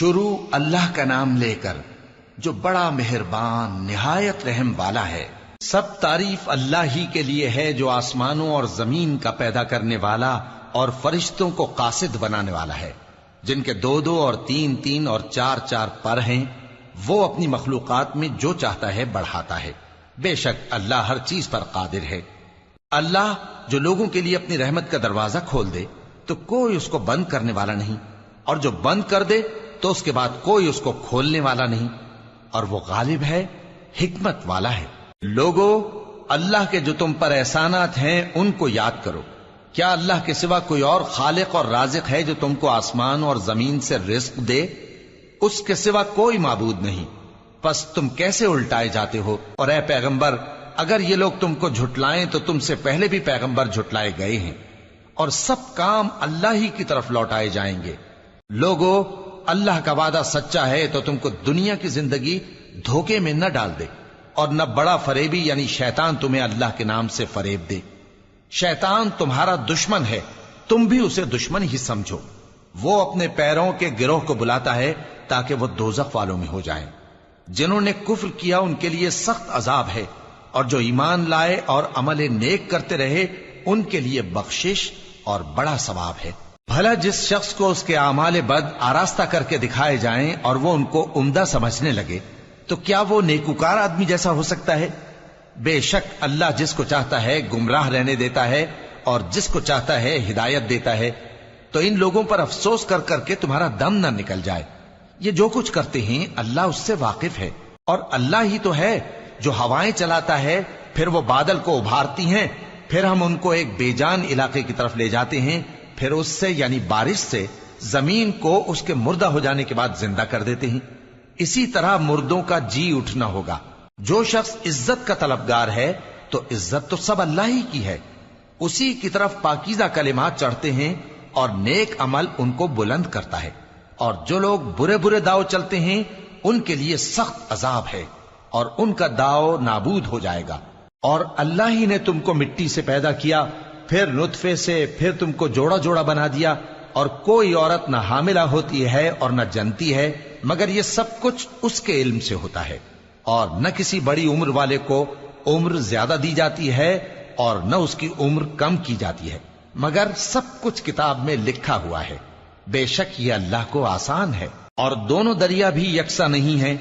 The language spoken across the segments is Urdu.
شروع اللہ کا نام لے کر جو بڑا مہربان نہایت رحم والا ہے۔ سب تعریف اللہ ہی کے لیے ہے جو آسمانوں اور زمین کا پیدا کرنے والا اور فرشتوں کو قاصد بنانے والا ہے، جن کے 2 اور 3 اور 4 پر ہیں۔ وہ اپنی مخلوقات میں جو چاہتا ہے بڑھاتا ہے، بے شک اللہ ہر چیز پر قادر ہے۔ اللہ جو لوگوں کے لیے اپنی رحمت کا دروازہ کھول دے تو کوئی اس کو بند کرنے والا نہیں، اور جو بند کر دے تو اس کے بعد کوئی اس کو کھولنے والا نہیں، اور وہ غالب ہے، حکمت والا ہے۔ لوگو، اللہ کے جو تم پر احسانات ہیں ان کو یاد کرو۔ کیا اللہ کے سوا کوئی اور خالق اور رازق ہے جو تم کو آسمان اور زمین سے رزق دے؟ اس کے سوا کوئی معبود نہیں، پس تم کیسے الٹائے جاتے ہو؟ اور اے پیغمبر، اگر یہ لوگ تم کو جھٹلائیں تو تم سے پہلے بھی پیغمبر جھٹلائے گئے ہیں، اور سب کام اللہ ہی کی طرف لوٹائے جائیں گے۔ لوگو، اللہ کا وعدہ سچا ہے تو تم کو دنیا کی زندگی دھوکے میں نہ ڈال دے، اور نہ بڑا فریبی یعنی شیطان تمہیں اللہ کے نام سے فریب دے۔ شیطان تمہارا دشمن ہے، تم بھی اسے دشمن ہی سمجھو۔ وہ اپنے پیروں کے گروہ کو بلاتا ہے تاکہ وہ دوزخ والوں میں ہو جائیں۔ جنہوں نے کفر کیا ان کے لیے سخت عذاب ہے، اور جو ایمان لائے اور عمل نیک کرتے رہے ان کے لیے بخشش اور بڑا ثواب ہے۔ بھلا جس شخص کو اس کے اعمال بد آراستہ کر کے دکھائے جائیں اور وہ ان کو عمدہ سمجھنے لگے تو کیا وہ نیکوکار آدمی جیسا ہو سکتا ہے؟ بے شک اللہ جس کو چاہتا ہے گمراہ رہنے دیتا ہے اور جس کو چاہتا ہے ہدایت دیتا ہے۔ تو ان لوگوں پر افسوس کر کر کے تمہارا دم نہ نکل جائے۔ یہ جو کچھ کرتے ہیں اللہ اس سے واقف ہے، اور اللہ ہی تو ہے جو ہوائیں چلاتا ہے، پھر وہ بادل کو ابھارتی ہیں، پھر ہم ان کو ایک بے جان علاقے کی طرف لے جاتے ہیں، پھر اس سے یعنی بارش سے زمین کو اس کے مردہ ہو جانے کے بعد زندہ کر دیتے ہیں۔ اسی طرح مردوں کا جی اٹھنا ہوگا۔ جو شخص عزت کا طلبگار ہے تو عزت تو سب اللہ ہی کی ہے، اسی کی طرف پاکیزہ کلمات چڑھتے ہیں اور نیک عمل ان کو بلند کرتا ہے، اور جو لوگ برے برے داؤ چلتے ہیں ان کے لیے سخت عذاب ہے، اور ان کا داؤ نابود ہو جائے گا۔ اور اللہ ہی نے تم کو مٹی سے پیدا کیا، پھر نطفے سے، پھر تم کو جوڑا جوڑا بنا دیا، اور کوئی عورت نہ حاملہ ہوتی ہے اور نہ جنتی ہے، مگر یہ سب کچھ اس کے علم سے ہوتا ہے۔ اور نہ کسی بڑی عمر والے کو عمر زیادہ دی جاتی ہے اور نہ اس کی عمر کم کی جاتی ہے، مگر سب کچھ کتاب میں لکھا ہوا ہے۔ بے شک یہ اللہ کو آسان ہے۔ اور دونوں دریا بھی یکساں نہیں ہیں،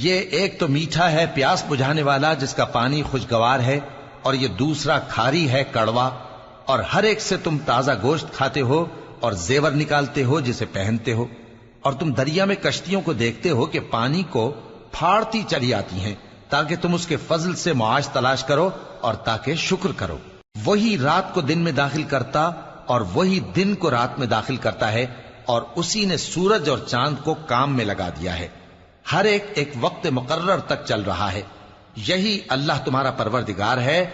یہ ایک تو میٹھا ہے پیاس بجھانے والا جس کا پانی خوشگوار ہے، اور یہ دوسرا کھاری ہے کڑوا، اور ہر ایک سے تم تازہ گوشت کھاتے ہو اور زیور نکالتے ہو جسے پہنتے ہو۔ اور تم دریا میں کشتیوں کو دیکھتے ہو کہ پانی کو پھاڑتی چلی آتی ہیں تاکہ تم اس کے فضل سے معاش تلاش کرو اور تاکہ شکر کرو۔ وہی رات کو دن میں داخل کرتا اور وہی دن کو رات میں داخل کرتا ہے، اور اسی نے سورج اور چاند کو کام میں لگا دیا ہے، ہر ایک ایک وقت مقرر تک چل رہا ہے۔ یہی اللہ تمہارا پروردگار ہے،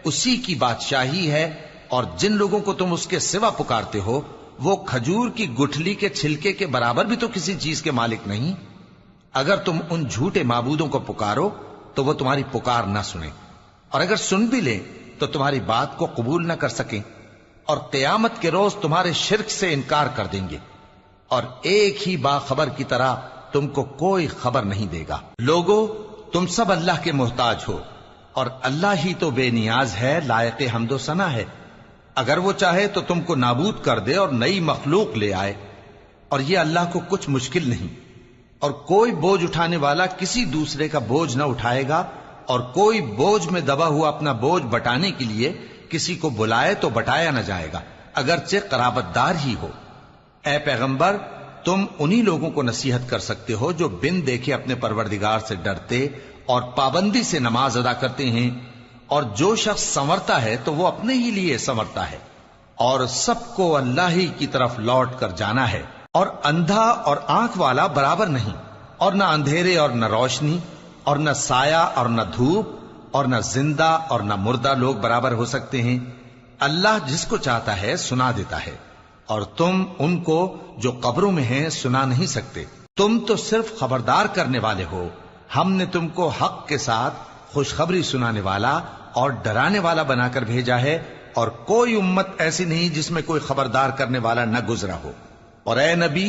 اسی کی بادشاہی ہے۔ اور جن لوگوں کو تم اس کے سوا پکارتے ہو وہ کھجور کی گٹھلی کے چھلکے کے برابر بھی تو کسی چیز کے مالک نہیں۔ اگر تم ان جھوٹے معبودوں کو پکارو تو وہ تمہاری پکار نہ سنیں، اور اگر سن بھی لیں تو تمہاری بات کو قبول نہ کر سکیں، اور قیامت کے روز تمہارے شرک سے انکار کر دیں گے، اور ایک ہی باخبر کی طرح تم کو کوئی خبر نہیں دے گا۔ لوگو، تم سب اللہ کے محتاج ہو، اور اللہ ہی تو بے نیاز ہے، لائق حمد و ثنا ہے۔ اگر وہ چاہے تو تم کو نابود کر دے اور نئی مخلوق لے آئے، اور یہ اللہ کو کچھ مشکل نہیں۔ اور کوئی بوجھ اٹھانے والا کسی دوسرے کا بوجھ نہ اٹھائے گا، اور کوئی بوجھ میں دبا ہوا اپنا بوجھ بٹانے کے لیے کسی کو بلائے تو بٹایا نہ جائے گا، اگرچہ قرابت دار ہی ہو۔ اے پیغمبر، تم انہی لوگوں کو نصیحت کر سکتے ہو جو بن دیکھے اپنے پروردگار سے ڈرتے اور پابندی سے نماز ادا کرتے ہیں، اور جو شخص سنورتا ہے تو وہ اپنے ہی لیے سنورتا ہے، اور سب کو اللہ ہی کی طرف لوٹ کر جانا ہے۔ اور اندھا اور آنکھ والا برابر نہیں، اور نہ اندھیرے اور نہ روشنی، اور نہ سایہ اور نہ دھوپ، اور نہ زندہ اور نہ مردہ لوگ برابر ہو سکتے ہیں۔ اللہ جس کو چاہتا ہے سنا دیتا ہے، اور تم ان کو جو قبروں میں ہیں سنا نہیں سکتے۔ تم تو صرف خبردار کرنے والے ہو، ہم نے تم کو حق کے ساتھ خوشخبری سنانے والا اور ڈرانے والا بنا کر بھیجا ہے، اور کوئی امت ایسی نہیں جس میں کوئی خبردار کرنے والا نہ گزرا ہو۔ اور اے نبی،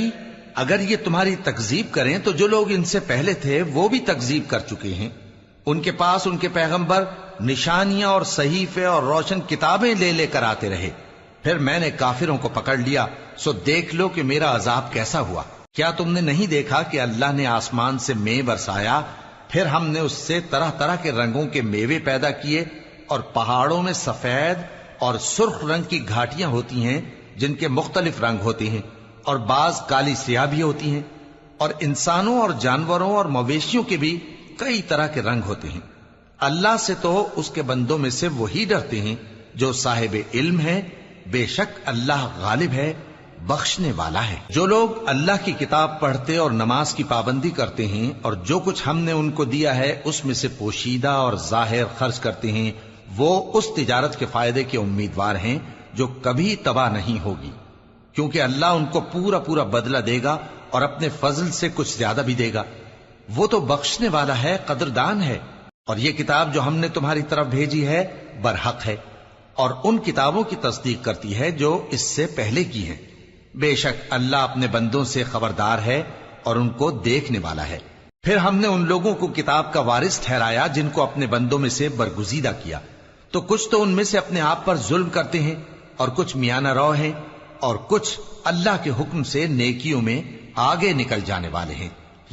اگر یہ تمہاری تکذیب کریں تو جو لوگ ان سے پہلے تھے وہ بھی تکذیب کر چکے ہیں. ان کے پاس ان کے پیغمبر نشانیاں اور صحیفے اور روشن کتابیں لے لے کر آتے رہے. پھر میں نے کافروں کو پکڑ لیا، سو دیکھ لو کہ میرا عذاب کیسا ہوا. کیا تم نے نہیں دیکھا کہ اللہ نے آسمان سے مے برسایا، پھر ہم نے اس سے طرح طرح کے رنگوں کے میوے پیدا کیے، اور پہاڑوں میں سفید اور سرخ رنگ کی گھاٹیاں ہوتی ہیں جن کے مختلف رنگ ہوتے ہیں، اور بعض کالی سیاہ بھی ہوتی ہیں، اور انسانوں اور جانوروں اور مویشیوں کے بھی کئی طرح کے رنگ ہوتے ہیں. اللہ سے تو اس کے بندوں میں سے وہی ڈرتے ہیں جو صاحب علم ہے. بے شک اللہ غالب ہے، بخشنے والا ہے. جو لوگ اللہ کی کتاب پڑھتے اور نماز کی پابندی کرتے ہیں اور جو کچھ ہم نے ان کو دیا ہے اس میں سے پوشیدہ اور ظاہر خرچ کرتے ہیں، وہ اس تجارت کے فائدے کے امیدوار ہیں جو کبھی تباہ نہیں ہوگی، کیونکہ اللہ ان کو پورا پورا بدلہ دے گا اور اپنے فضل سے کچھ زیادہ بھی دے گا. وہ تو بخشنے والا ہے، قدردان ہے. اور یہ کتاب جو ہم نے تمہاری طرف بھیجی ہے برحق ہے، اور ان کتابوں کی تصدیق کرتی ہے جو اس سے پہلے کی ہیں. بے شک اللہ اپنے بندوں سے خبردار ہے اور ان کو دیکھنے والا ہے. پھر ہم نے ان لوگوں کو کتاب کا وارث ٹھہرایا جن کو اپنے بندوں میں سے برگزیدہ کیا، تو کچھ تو ان میں سے اپنے آپ پر ظلم کرتے ہیں اور کچھ میانہ رو ہیں، اور کچھ اللہ کے حکم سے نیکیوں میں آگے نکل جانے والے ہیں.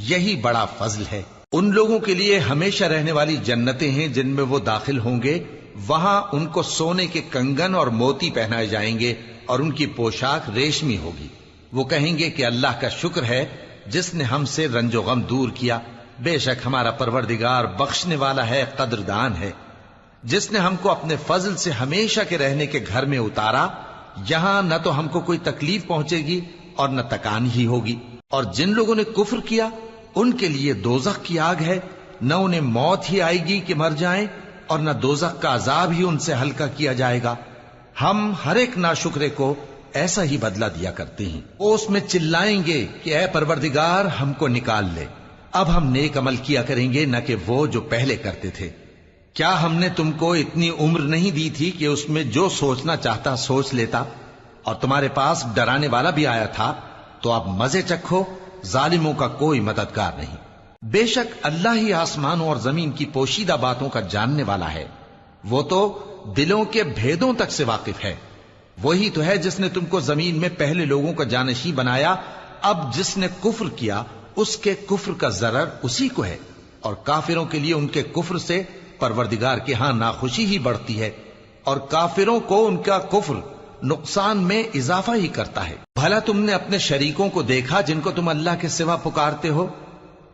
یہی بڑا فضل ہے. ان لوگوں کے لیے ہمیشہ رہنے والی جنتیں ہیں جن میں وہ داخل ہوں گے. وہاں ان کو سونے کے کنگن اور موتی پہنائے جائیں گے اور ان کی پوشاک ریشمی ہوگی. وہ کہیں گے کہ اللہ کا شکر ہے جس نے ہم سے رنج و غم دور کیا. بے شک ہمارا پروردگار بخشنے والا ہے، قدردان ہے. جس نے ہم کو اپنے فضل سے ہمیشہ کے رہنے کے گھر میں اتارا، یہاں نہ تو ہم کو کوئی تکلیف پہنچے گی اور نہ تکان ہی ہوگی. اور جن لوگوں نے کفر کیا ان کے لیے دوزخ کی آگ ہے، نہ انہیں موت ہی آئے گی کہ مر جائیں، اور نہ دوزخ کا عذاب ہی ان سے ہلکا کیا جائے گا. ہم ہر ایک ناشکرے کو ایسا ہی بدلہ دیا کرتے ہیں. وہ اس میں چلائیں گے کہ اے پروردگار ہم کو نکال لے، اب ہم نیک عمل کیا کریں گے نہ کہ وہ جو پہلے کرتے تھے. کیا ہم نے تم کو اتنی عمر نہیں دی تھی کہ اس میں جو سوچنا چاہتا سوچ لیتا، اور تمہارے پاس ڈرانے والا بھی آیا تھا؟ تو اب مزے چکھو، ظالموں کا کوئی مددگار نہیں. بے شک اللہ ہی آسمانوں اور زمین کی پوشیدہ باتوں کا جاننے والا ہے. وہ تو دلوں کے بھیدوں تک سے واقف ہے. وہی تو ہے جس نے تم کو زمین میں پہلے لوگوں کا جانشین بنایا. اب جس نے کفر کیا اس کے کفر کا ضرر اسی کو ہے، اور کافروں کے لیے ان کے کفر سے پروردگار کے ہاں ناخوشی ہی بڑھتی ہے، اور کافروں کو ان کا کفر نقصان میں اضافہ ہی کرتا ہے. بھلا تم نے اپنے شریکوں کو دیکھا جن کو تم اللہ کے سوا پکارتے ہو؟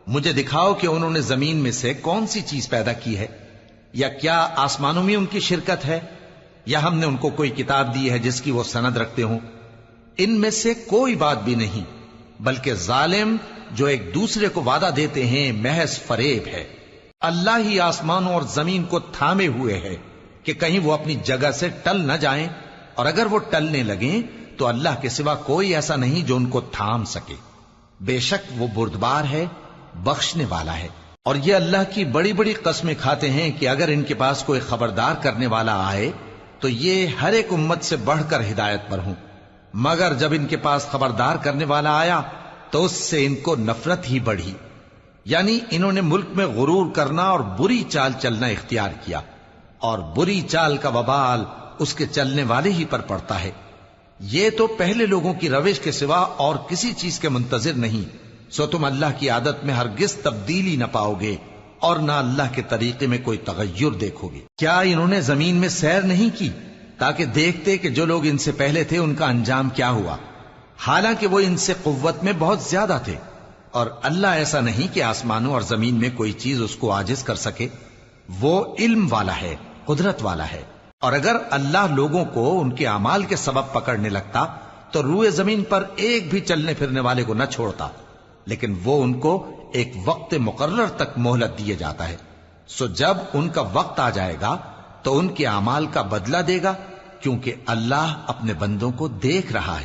مجھے دکھاؤ کہ انہوں نے زمین میں سے کون سی چیز پیدا کی ہے، یا کیا آسمانوں میں ان کی شرکت ہے، یا ہم نے ان کو کوئی کتاب دی ہے جس کی وہ سند رکھتے ہوں؟ ان میں سے کوئی بات بھی نہیں، بلکہ ظالم جو ایک دوسرے کو وعدہ دیتے ہیں محض فریب ہے. اللہ ہی آسمانوں اور زمین کو تھامے ہوئے ہے کہ کہیں وہ اپنی جگہ سے ٹل نہ جائیں، اور اگر وہ ٹلنے لگیں تو اللہ کے سوا کوئی ایسا نہیں جو ان کو تھام سکے. بے شک وہ بردبار ہے، بخشنے والا ہے. اور یہ اللہ کی بڑی بڑی قسمیں کھاتے ہیں کہ اگر ان کے پاس کوئی خبردار کرنے والا آئے تو یہ ہر ایک امت سے بڑھ کر ہدایت پر ہوں، مگر جب ان کے پاس خبردار کرنے والا آیا تو اس سے ان کو نفرت ہی بڑھی. یعنی انہوں نے ملک میں غرور کرنا اور بری چال چلنا اختیار کیا، اور بری چال کا وبال اس کے چلنے والے ہی پر پڑتا ہے. یہ تو پہلے لوگوں کی روش کے سوا اور کسی چیز کے منتظر نہیں، سو تم اللہ کی عادت میں ہرگز تبدیلی نہ پاؤ گے اور نہ اللہ کے طریقے میں کوئی تغیر دیکھو گے. کیا انہوں نے زمین میں سیر نہیں کی تاکہ دیکھتے کہ جو لوگ ان سے پہلے تھے ان کا انجام کیا ہوا، حالانکہ وہ ان سے قوت میں بہت زیادہ تھے. اور اللہ ایسا نہیں کہ آسمانوں اور زمین میں کوئی چیز اس کو عاجز کر سکے. وہ علم والا ہے، قدرت والا ہے. اور اگر اللہ لوگوں کو ان کے اعمال کے سبب پکڑنے لگتا تو روئے زمین پر ایک بھی چلنے پھرنے والے کو نہ چھوڑتا، لیکن وہ ان کو ایک وقت مقرر تک مہلت دیے جاتا ہے. سو جب ان کا وقت آ جائے گا تو ان کے اعمال کا بدلہ دے گا، کیونکہ اللہ اپنے بندوں کو دیکھ رہا ہے.